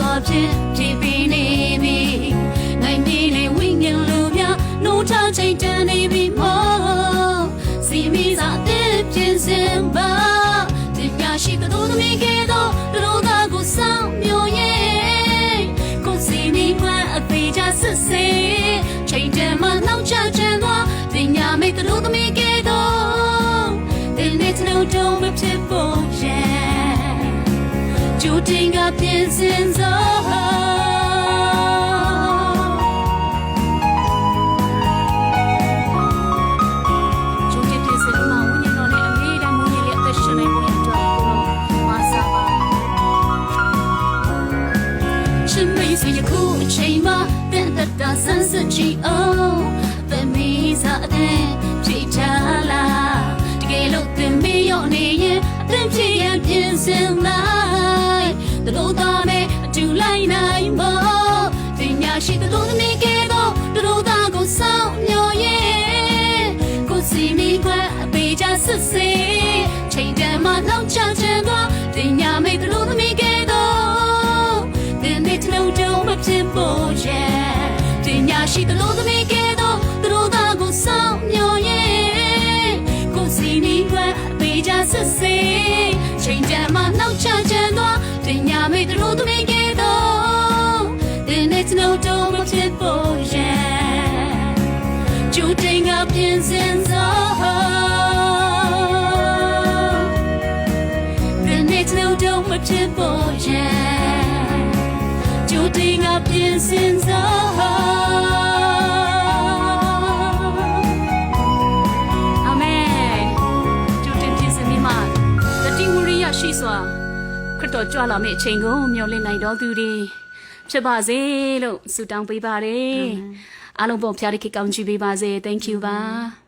စွာဖြင့်ကြည်ပြီးနေပြီနိုင်ပြီလေဝိညာဉ်လူများနှုတ်ထချိန်တန်နေပြီမောစီမီစာအသက်ပြင်စင်ပါတင်ပြရှိကတို့သမီးကဲတော့တို့သားကိုစောင့်မျှော်ရဲ့ကိုစီမီကအသေးချစစ်စေချိန်တန်မှနောက်ချချင်သွားတင်ညာမိတ်တို့သမီးကဲတော့တင်နေတော့မဖြစ်ဖို့ရဲ့ကျူတင်ကပြင်စင်စောဆန်းစစ်ကြည့်အောင်သမီးစားတဲ့ဖြေချလာတကယ်လို့တင်မရောနေရင်အသင်ဖြစ်ရပြင်စင်လိုက်တို့သားမဲ့အတူလိုက်နိုင်ဖို့တင်ညာရှိတို့သမီးကဲတော့တို့သားကိုစောင့်မျှော်ရဲ့ကိုစီမီကအပေးချစစ်စေချိန်တန်မှလောက်ချချင်တော့တင်ညာမိတ်တို့သမီးကဲတော့တင်နေတော့မဖြစ်ဖို့ရဲ့ညာရှိတလို့သမီးကဲတော့တို့သားကိုစောင့်မျှော်ရဲ့ကိုစီမီကအပေးချစစ်စေချိန်တန်မှနောက်ချချင်တော့တင်ညာမိတ်တို့သမီးကဲတော့တင်နေတော့မဖြစ်ဖို့ရဲ့ကျူတင်ကပြင်စင်စောတင်နေတော့မဖြစ်ဖို့ရဲ့ကျူတင်ကပြင်စင်စောရှိစွာခရစ်တော်ကြွလာမယ့်အချိန်ကိုမျှော်လင့်နိုင်တော်သူတွေဖြစ်ပါစေလို့ဆုတောင်းပေးပါတယ်အားလုံးပေါ်ဖျားရခေကောင်းချီးပေးပါစေ thank you ပါ